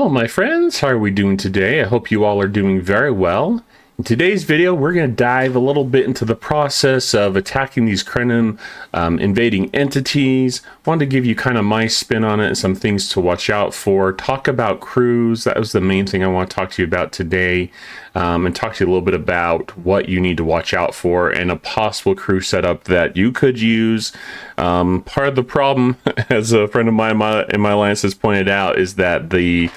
Well, my friends, how are we doing today? I hope you all are doing very well. In today's video, we're going to dive a little bit into the process of attacking these Krenim invading entities. Wanted to give you kind of my spin on it and some things to watch out for. Talk about crews. That was the main thing I want to talk to you about today. And talk to you a little bit about what you need to watch out for and a possible crew setup that you could use. Part of the problem, as a friend of mine in my alliance has pointed out, is that the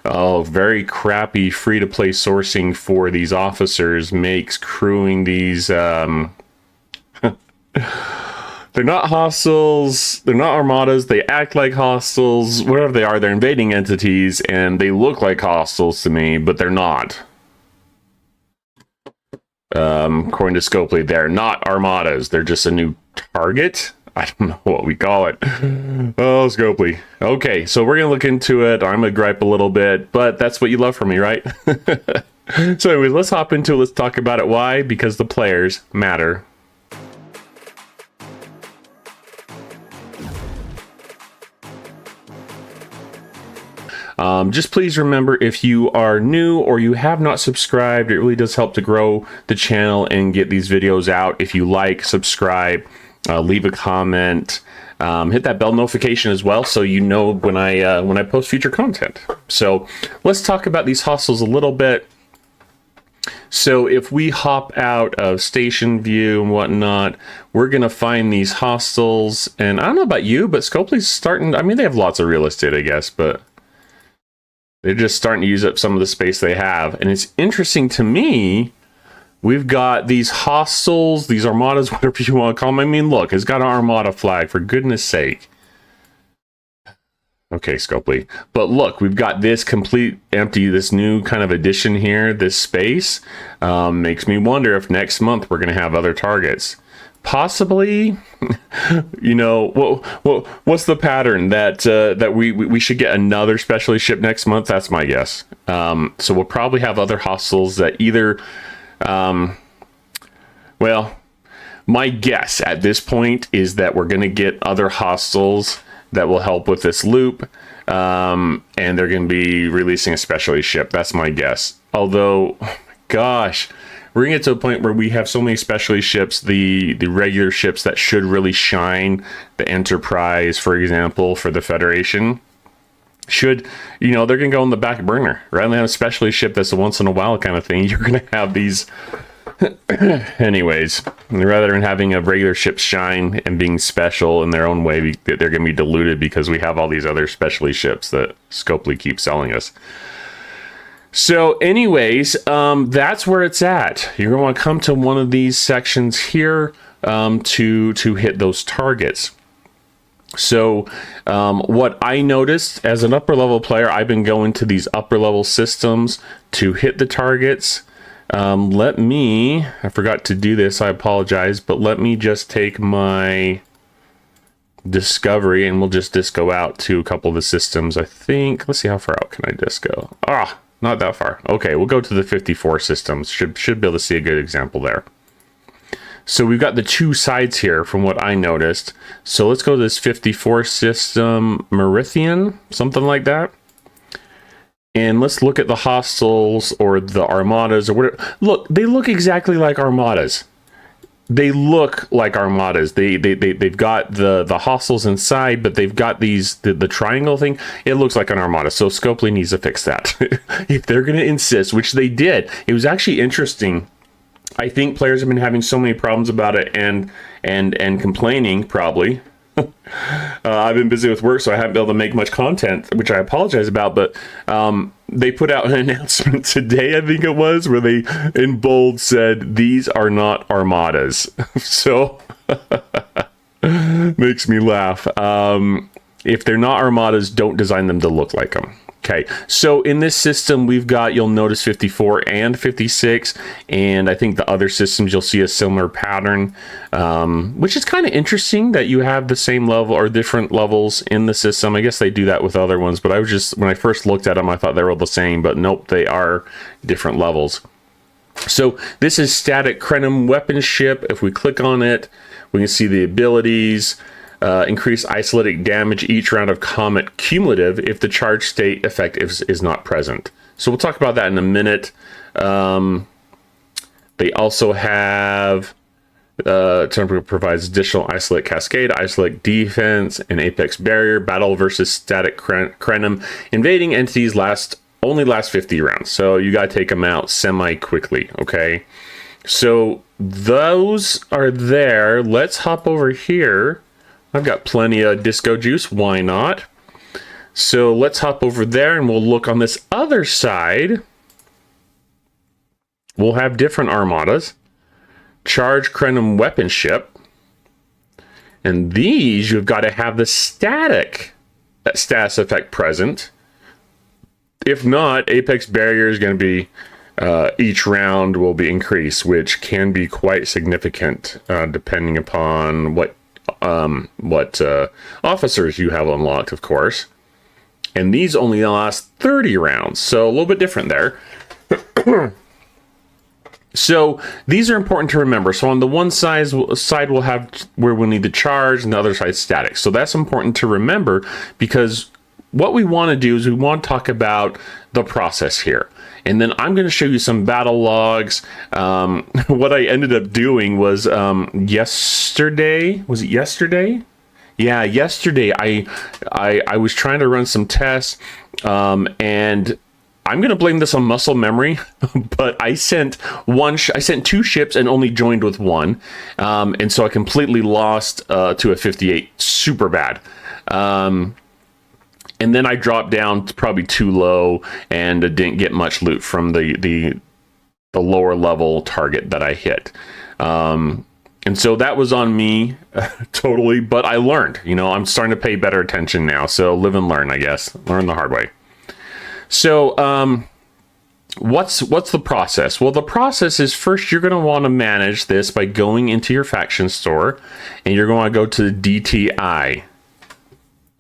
very crappy free-to-play sourcing for these officers makes crewing these they're not hostiles, they're not armadas, they act like hostiles, whatever they are, they're invading entities, and they look like hostiles to me, but they're not. According to Scopely, they're not armadas, they're just a new target. I don't know what we call it. Oh, Scopely. Okay, so we're gonna look into it. I'm gonna gripe a little bit, but that's what you love from me, right? So anyways, let's hop into it. Let's talk about it. Why? Because the players matter. Just please remember, if you are new or you have not subscribed, it really does help to grow the channel and get these videos out. If you like, subscribe, leave a comment, hit that bell notification as well, so you know when I post future content. So let's talk about these hostiles a little bit. So if we hop out of station view and whatnot, we're gonna find these hostiles, and I don't know about you, but Scopely's starting. I mean, they have lots of real estate, I guess, but they're just starting to use up some of the space they have. And it's interesting to me. We've got these hostiles, these armadas, whatever you want to call them. I mean, look, it's got an armada flag, for goodness sake. Okay, Scopely. But look, we've got this complete empty, this new kind of addition here, this space. Makes me wonder if next month we're going to have other targets. Possibly, you know, what's the pattern that we should get another specialty ship next month? That's my guess. So we'll probably have other hostiles that either... well, my guess at this point is that we're going to get other hostiles that will help with this loop, and they're going to be releasing a specialty ship. That's my guess. Although, oh my gosh, we're going to get to a point where we have so many specialty ships, the regular ships that should really shine, the Enterprise, for example, for the Federation, should, you know, they're gonna go on the back burner rather than have a specialty ship that's a once in a while kind of thing. You're gonna have these anyways, rather than having a regular ship shine and being special in their own way, they're gonna be diluted because we have all these other specialty ships that Scopely keeps selling us. So anyways, that's where it's at. You're gonna want to come to one of these sections here to hit those targets. So what I noticed as an upper level player, I've been going to these upper level systems to hit the targets. I forgot to do this, I apologize, but let me just take my discovery and we'll just disco out to a couple of the systems. I think, let's see, how far out can I disco? Not that far. Okay, we'll go to the 54 systems. Should be able to see a good example there. So we've got the two sides here from what I noticed. So let's go to this 54 system, Merithian, something like that. And let's look at the hostiles or the armadas or whatever. Look, they look exactly like armadas. They look like armadas. They've got the hostiles inside, but they've got the triangle thing. It looks like an armada. So Scopely needs to fix that. If they're going to insist, which they did. It was actually interesting. I think players have been having so many problems about it and complaining, probably. I've been busy with work, so I haven't been able to make much content, which I apologize about, but they put out an announcement today, I think it was, where they, in bold, said, these are not armadas. So, makes me laugh. If they're not armadas, don't design them to look like them. Okay, so in this system, we've got, you'll notice 54 and 56, and I think the other systems, you'll see a similar pattern, which is kind of interesting that you have the same level or different levels in the system. I guess they do that with other ones, but I was just, when I first looked at them, I thought they were all the same, but nope, they are different levels. So this is static Krenim weapon ship. If we click on it, we can see the abilities. increase isolated damage each round of Comet cumulative if the charge state effect is not present. So we'll talk about that in a minute. They also have provides additional isolate cascade, isolate defense, and apex barrier. Battle versus static Krenim. Invading entities only last 50 rounds. So you got to take them out semi-quickly, okay? So those are there. Let's hop over here. I've got plenty of disco juice. Why not? So let's hop over there and we'll look on this other side. We'll have different armadas. Charge Krenim weapon ship. And these, you've got to have the static status effect present. If not, apex barrier is going to be each round will be increased, which can be quite significant depending upon what officers you have unlocked, of course. And these only last 30 rounds, so a little bit different there. So these are important to remember. So on the one side we'll have where we'll need the charge, and the other side static. So that's important to remember, because what we want to do is we want to talk about the process here. And then I'm going to show you some battle logs. What I ended up doing was yesterday. Was it yesterday? Yeah, yesterday I was trying to run some tests, and I'm going to blame this on muscle memory, but I sent two ships and only joined with one. And so I completely lost to a 58, super bad. And then I dropped down to probably too low and didn't get much loot from the lower level target that I hit. And so that was on me totally, but I learned, I'm starting to pay better attention now. So live and learn, I guess. Learn the hard way. So what's the process? Well, the process is, first you're going to want to manage this by going into your faction store, and you're going to go to the DTI.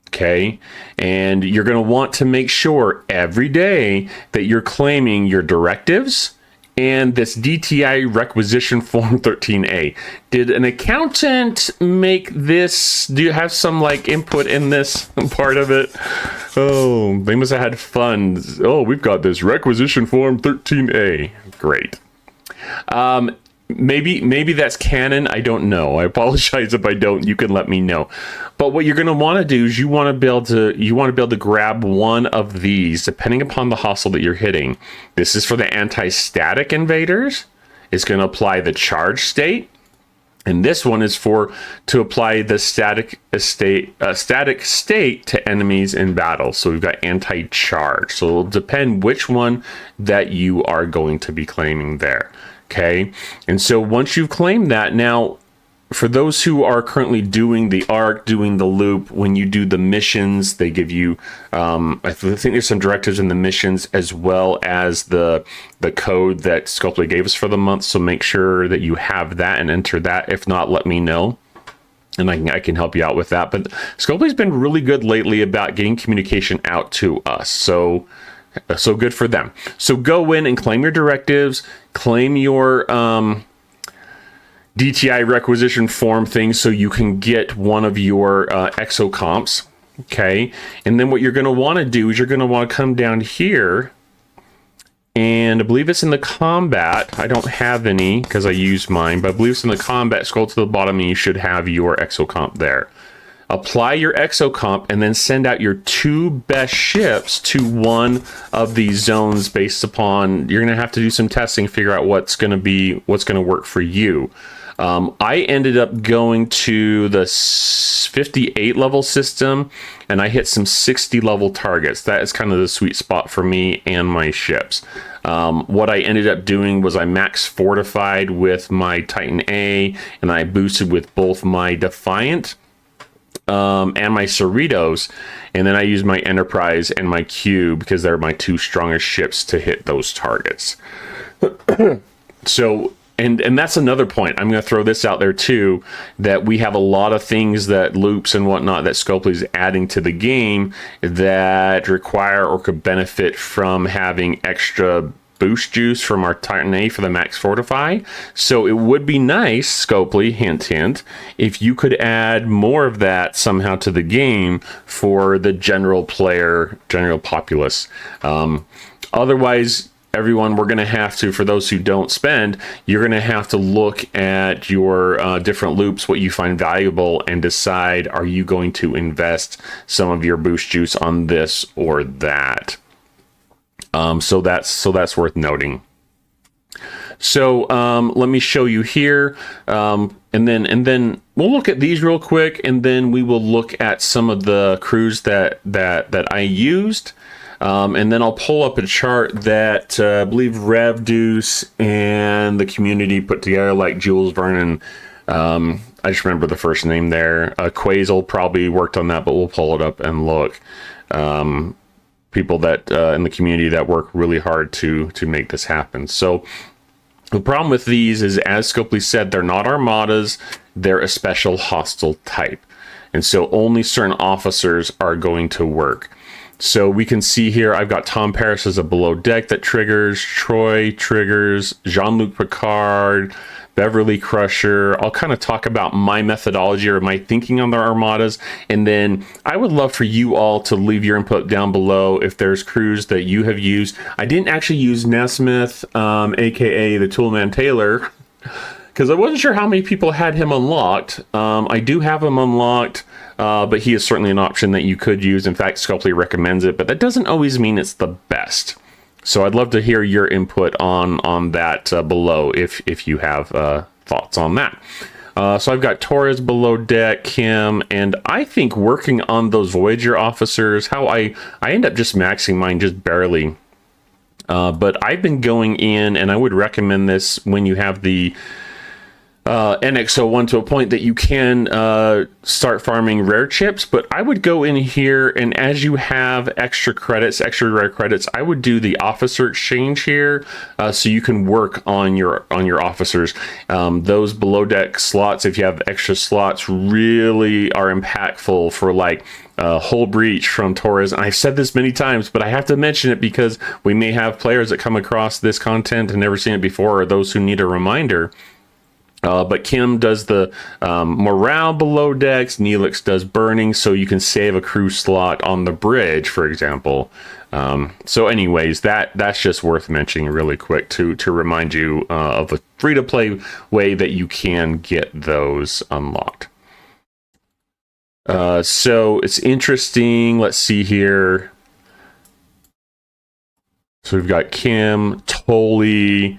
Okay, and you're going to want to make sure every day that you're claiming your directives and this DTI requisition form 13A. Did an accountant make this? Do you have some input in this part of it? Oh, they must have had fun. Oh, we've got this requisition form 13A. Great. Maybe that's canon. I don't know. I apologize if I don't. You can let me know. But what you're going to want to do is you want to be able to grab one of these, depending upon the hostile that you're hitting. This is for the anti-static invaders. It's going to apply the charge state, and this one is to apply the static state to enemies in battle. So we've got anti-charge. So it'll depend which one that you are going to be claiming there. Okay, and so once you've claimed that, now for those who are currently doing the arc, doing the loop, when you do the missions, they give you, I think there's some directives in the missions, as well as the code that Scopely gave us for the month. So make sure that you have that and enter that. If not, let me know, and I can help you out with that. But Scopely's been really good lately about getting communication out to us. So good for them. So go in and claim your directives, claim your DTI requisition form thing, so you can get one of your exo comps. Okay, and then what you're going to want to do is you're going to want to come down here, and I believe it's in the combat. I don't have any because I used mine, but I believe it's in the combat. Scroll to the bottom and you should have your exo comp there. Apply your exo comp and then send out your two best ships to one of these zones based upon, you're going to have to do some testing, figure out what's going to work for you. I ended up going to the 58 level system, and I hit some 60 level targets. That is kind of the sweet spot for me and my ships. What I ended up doing was I max fortified with my Titan A, and I boosted with both my Defiant and my Cerritos, and then I used my Enterprise and my Cube because they're my two strongest ships to hit those targets. So, and that's another point. I'm going to throw this out there too, that we have a lot of things, that loops and whatnot, that Scopely is adding to the game that require or could benefit from having extra boost juice from our Titan A for the max fortify. So it would be nice, Scopely, hint, hint, if you could add more of that somehow to the game for the general player, general populace. Otherwise, everyone, we're going to have to, for those who don't spend, you're going to have to look at your different loops, what you find valuable, and decide, are you going to invest some of your boost juice on this or that? So that's worth noting. So let me show you here, and then we'll look at these real quick, and then we will look at some of the crews that I used. And then I'll pull up a chart that I believe Revdeuce and the community put together, like Jules Vernon. I just remember the first name there. Quasel probably worked on that, but we'll pull it up and look. People that in the community that work really hard to make this happen. So the problem with these is, as Scopely said, they're not armadas. They're a special hostile type. And so only certain officers are going to work. So we can see here, I've got Tom Paris as a below deck that triggers, Troy triggers, Jean-Luc Picard, Beverly Crusher. I'll kind of talk about my methodology or my thinking on the armadas. And then I would love for you all to leave your input down below if there's crews that you have used. I didn't actually use Nesmith, aka the Toolman Taylor, because I wasn't sure how many people had him unlocked. I do have him unlocked. But he is certainly an option that you could use. In fact, Scopely recommends it, but that doesn't always mean it's the best. So I'd love to hear your input on that below if you have thoughts on that. So I've got Torres below deck, Kim, and I think working on those Voyager officers, how I end up just maxing mine just barely. But I've been going in, and I would recommend this when you have the NX01 to a point that you can start farming rare chips, but I would go in here, and as you have extra credits, extra rare credits, I would do the officer exchange here, so you can work on your officers. Those below deck slots, if you have extra slots, really are impactful for like Hull Breach from Torres. And I've said this many times, but I have to mention it because we may have players that come across this content and never seen it before, or those who need a reminder. But Kim does the morale below decks, Neelix does burning, so you can save a crew slot on the bridge, for example. So anyways, that's just worth mentioning really quick to remind you of a free-to-play way that you can get those unlocked. So it's interesting. Let's see here. So we've got Kim, Tully,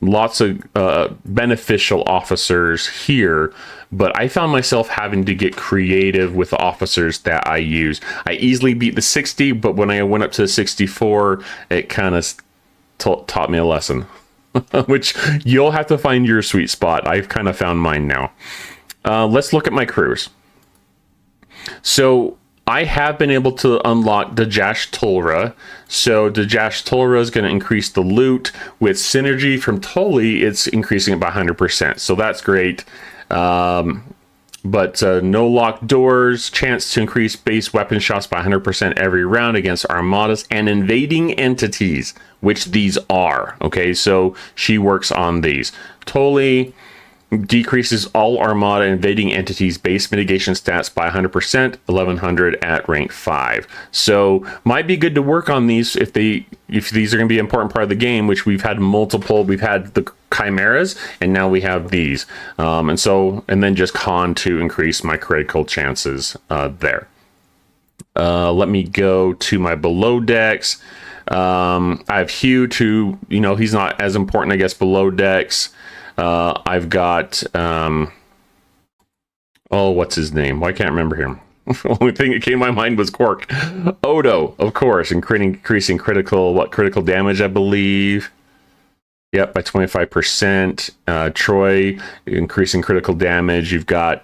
lots of beneficial officers here, but I found myself having to get creative with the officers that I use. I easily beat the 60, but when I went up to the 64, it kind of taught me a lesson, which you'll have to find your sweet spot. I've kind of found mine now. Let's look at my crews. So I have been able to unlock Dajash Tulra. So Dajash Tulra is going to increase the loot. With synergy from Tully, it's increasing it by 100%. So that's great. But no locked doors, chance to increase base weapon shots by 100% every round against armadas and invading entities, which these are. Okay, so she works on these. Tully decreases all armada invading entities base mitigation stats by 100%, 1100 at rank 5. So might be good to work on these if these are going to be an important part of the game, which we've had multiple. We've had the chimeras, and now we have these, and then just con to increase my critical chances there. Let me go to my below decks. I have Hugh to, he's not as important, I guess, below decks. I've got, what's his name? Why can't I remember him? The only thing that came to my mind was Quark. Odo, of course, increasing critical damage, I believe. Yep, by 25%. Troy, increasing critical damage. You've got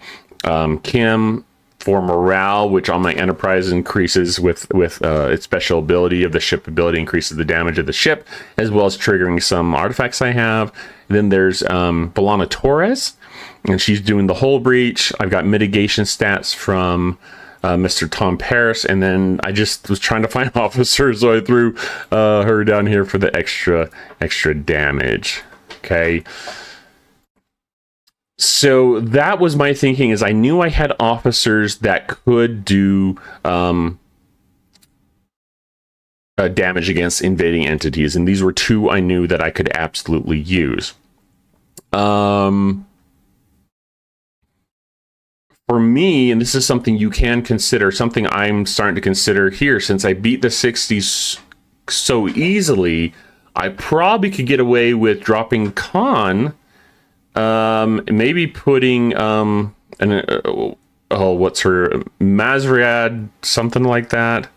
Kim for morale, which on my Enterprise increases with its special ability of the ship ability, increases the damage of the ship, as well as triggering some artifacts I have. Then there's B'Elanna Torres, and she's doing the Hull Breach. I've got mitigation stats from Mr. Tom Paris, and then I just was trying to find officers, so I threw her down here for the extra damage. Okay. So that was my thinking, is I knew I had officers that could do damage against invading entities, and these were two I knew that I could absolutely use. For me, and this is something you can consider, something I'm starting to consider here, since I beat the 60s so easily, I probably could get away with dropping Khan, maybe putting, what's her, Mazriad, something like that.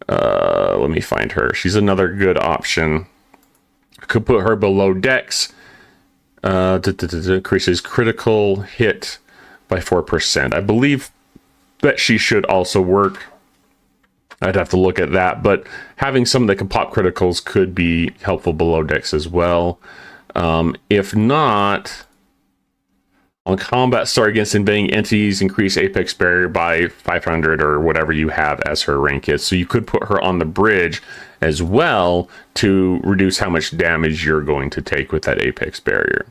Let me find her. She's another good option. I could put her below decks. Increases critical hit by 4%. I believe that she should also work. I'd have to look at that, but having some that can pop criticals could be helpful below decks as well. If not, on combat start against invading entities, increase apex barrier by 500 or whatever you have as her rank is. So you could put her on the bridge as well to reduce how much damage you're going to take with that apex barrier.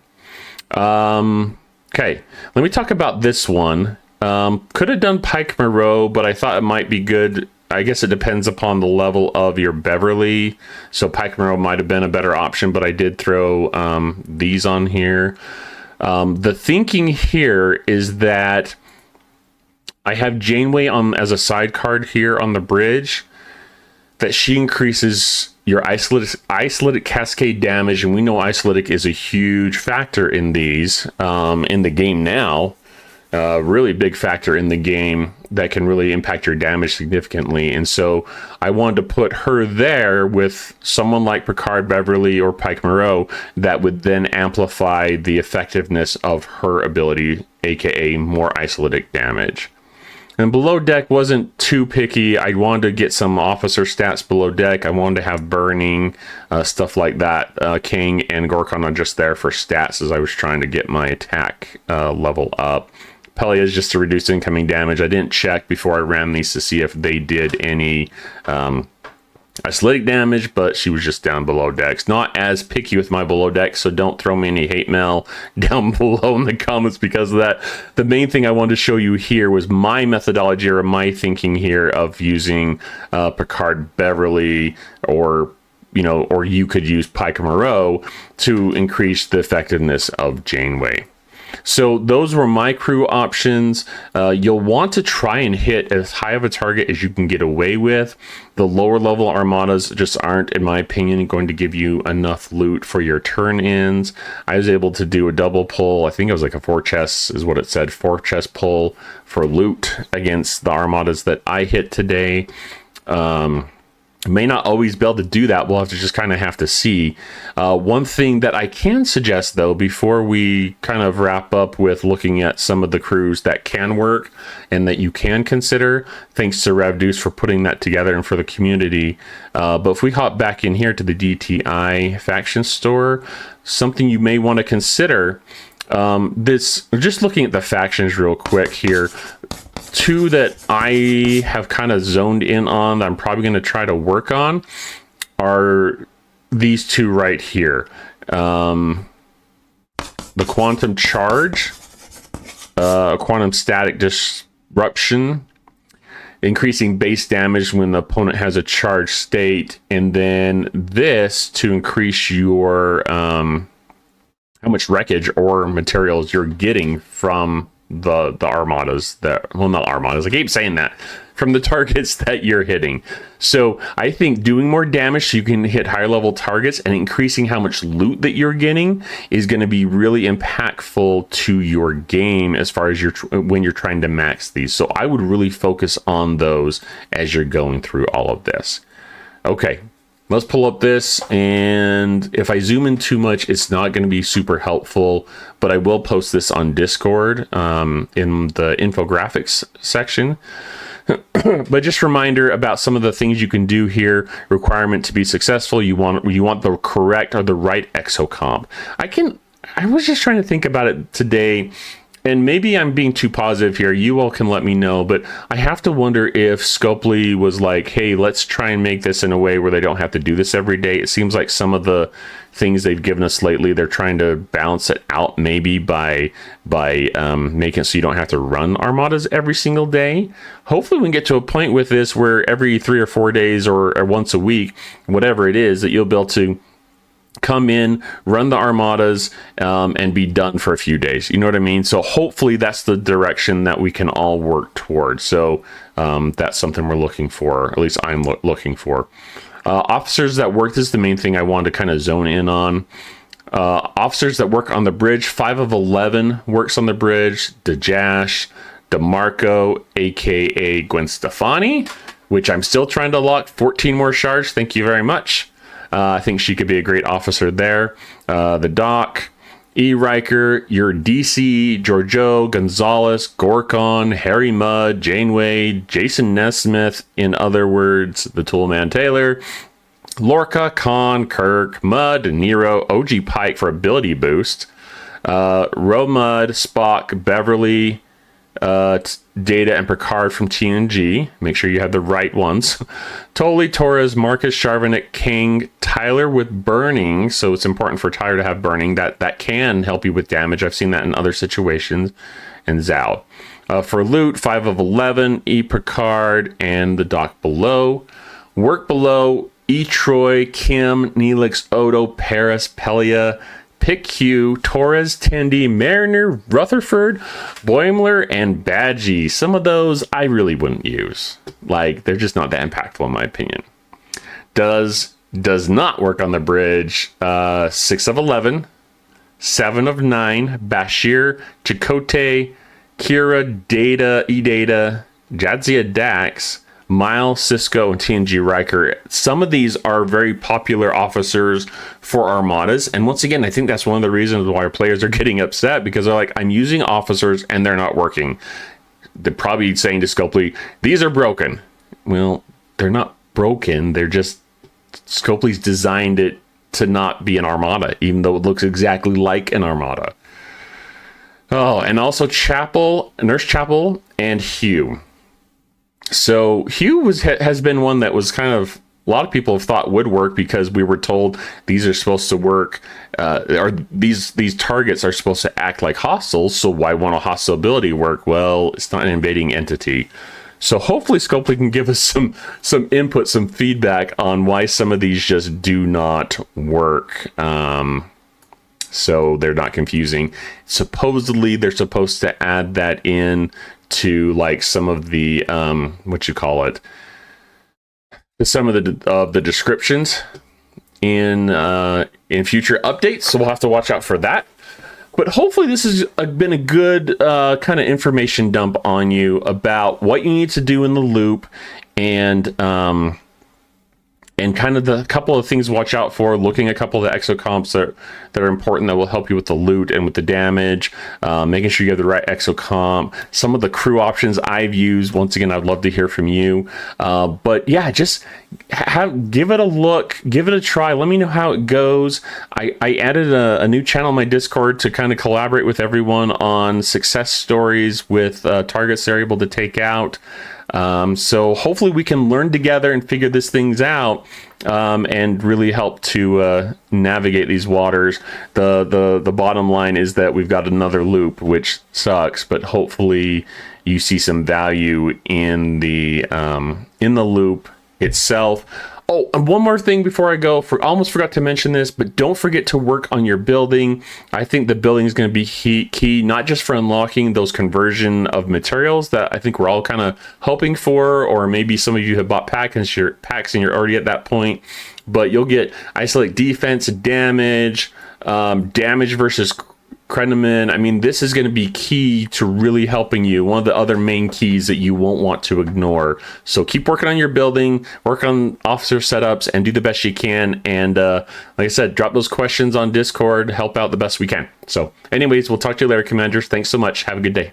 Okay, let me talk about this one. Could have done Pike Moreau, but I thought it might be good. I guess it depends upon the level of your Beverly. So Pike Moreau might have been a better option, but I did throw these on here. The thinking here is that I have Janeway on as a side card here on the bridge, that she increases your isolytic cascade damage, and we know isolytic is a huge factor in these in the game now. Really big factor in the game that can really impact your damage significantly. And so I wanted to put her there with someone like Picard, Beverly, or Pike Moreau that would then amplify the effectiveness of her ability, aka more isolytic damage. And below deck wasn't too picky. I wanted to get some officer stats below deck. I wanted to have burning, stuff like that. King and Gorkon are just there for stats as I was trying to get my attack level up. Pelia is just to reduce incoming damage. I didn't check before I ran these to see if they did any isolytic damage, but she was just down below decks. Not as picky with my below decks, so don't throw me any hate mail down below in the comments because of that. The main thing I wanted to show you here was my methodology or my thinking here of using Picard, Beverly, or you could use Pike Moreau to increase the effectiveness of Janeway. So those were my crew options. You'll want to try and hit as high of a target as you can get away with. The lower level armadas just aren't, in my opinion, going to give you enough loot for your turn ins. I was able to do a double pull. I think it was like a 4 chests is what it said. 4 chest pull for loot against the armadas that I hit today. May not always be able to do that. We'll have to just kind of have to see. One thing that I can suggest, though, before we kind of wrap up with looking at some of the crews that can work and that you can consider, thanks to Revdeuce for putting that together and for the community. But if we hop back in here to the DTI faction store, something you may want to consider, just looking at the factions real quick here, two that I have kind of zoned in on that I'm probably going to try to work on are these two right here. The quantum charge, quantum static disruption, increasing base damage when the opponent has a charged state, and then this to increase your how much wreckage or materials you're getting from the armadas that, well, not armadas, I keep saying that, from the targets that you're hitting. So I think doing more damage so you can hit higher level targets and increasing how much loot that you're getting is going to be really impactful to your game as far as when you're trying to max these. So I would really focus on those as you're going through all of this. Okay, let's pull up this, and if I zoom in too much, it's not going to be super helpful, but I will post this on Discord in the infographics section. But just a reminder about some of the things you can do here. Requirement to be successful, you want the correct or the right exo comp. I was just trying to think about it today. and maybe I'm being too positive here, you all can let me know, but I have to wonder if Scopely was like, hey, let's try and make this in a way where they don't have to do this every day. It seems like some of the things they've given us lately, they're trying to balance it out maybe by making it so you don't have to run armadas every single day. Hopefully we can get to a point with this where every 3 or 4 days or once a week, whatever it is, that you'll be able to come in, run the armadas, and be done for a few days. You know what I mean? So hopefully that's the direction that we can all work towards. So that's something we're looking for, at least I'm looking for. Officers that work, this is the main thing I wanted to kind of zone in on. Officers that work on the bridge, 5 of 11 works on the bridge. DeJash, DeMarco, aka Gwen Stefani, which I'm still trying to lock 14 more shards. Thank you very much. I think she could be a great officer there. The Doc, E. Riker, your DC, Giorgio, Gonzalez, Gorkon, Harry Mudd, Janeway, Jason Nesmith, in other words, the Toolman Taylor, Lorca, Khan, Kirk, Mudd, Nero, OG Pike for ability boost, Ro Mudd, Spock, Beverly, Data, and Picard from TNG. Make sure you have the right ones. Toli, Torres, Marcus, Charvinick, King, Tyler with burning. So it's important for Tyler to have burning. That can help you with damage. I've seen that in other situations. And Zhao. For loot, 5 of 11, E. Picard, and the Doc below. Work below, E. Troy, Kim, Neelix, Odo, Paris, Pelia, Pick Hugh, Torres, Tendi, Mariner, Rutherford, Boimler, and Badgie. Some of those I really wouldn't use. Like, they're just not that impactful in my opinion. Does not work on the bridge. 6 of 11, 7 of 9, Bashir, Chakotay, Kira, Data, E-Data, Jadzia Dax, Miles, Cisco, and TNG Riker. Some of these are very popular officers for armadas, and once again, I think that's one of the reasons why our players are getting upset, because they're like, I'm using officers and they're not working. They're probably saying to Scopely, these are broken. Well, they're not broken, they're just, Scopely's designed it to not be an armada, even though it looks exactly like an armada. Oh, and also Chapel, Nurse Chapel, and Hugh. So Hugh has been one that was kind of, a lot of people have thought would work, because we were told these are supposed to work, or these targets are supposed to act like hostiles. So why won't a hostile ability work? Well, it's not an invading entity. So hopefully Scopely can give us some input, some feedback on why some of these just do not work. So they're not confusing. Supposedly they're supposed to add that in to like some of the some of the descriptions in future updates, so we'll have to watch out for that. But hopefully this has been a good kind of information dump on you about what you need to do in the loop, and kind of the couple of things to watch out for, looking at a couple of the exo comps that are important, that will help you with the loot and with the damage, making sure you have the right exo comp, some of the crew options I've used. Once again, I'd love to hear from you. But yeah, just give it a look, give it a try. Let me know how it goes. I added a new channel in my Discord to kind of collaborate with everyone on success stories with targets they're able to take out. So hopefully we can learn together and figure these things out, and really help to navigate these waters. The bottom line is that we've got another loop, which sucks, but hopefully you see some value in the loop itself. Oh, and one more thing before I go, almost forgot to mention this, but don't forget to work on your building. I think the building is going to be key, not just for unlocking those conversion of materials that I think we're all kind of hoping for, or maybe some of you have bought packs and you're already at that point, but you'll get isolate defense, damage versus Krenim. I mean, this is going to be key to really helping you. One of the other main keys that you won't want to ignore. So keep working on your building, work on officer setups, and do the best you can. And like I said, drop those questions on Discord, help out the best we can. So anyways, we'll talk to you later, Commanders. Thanks so much. Have a good day.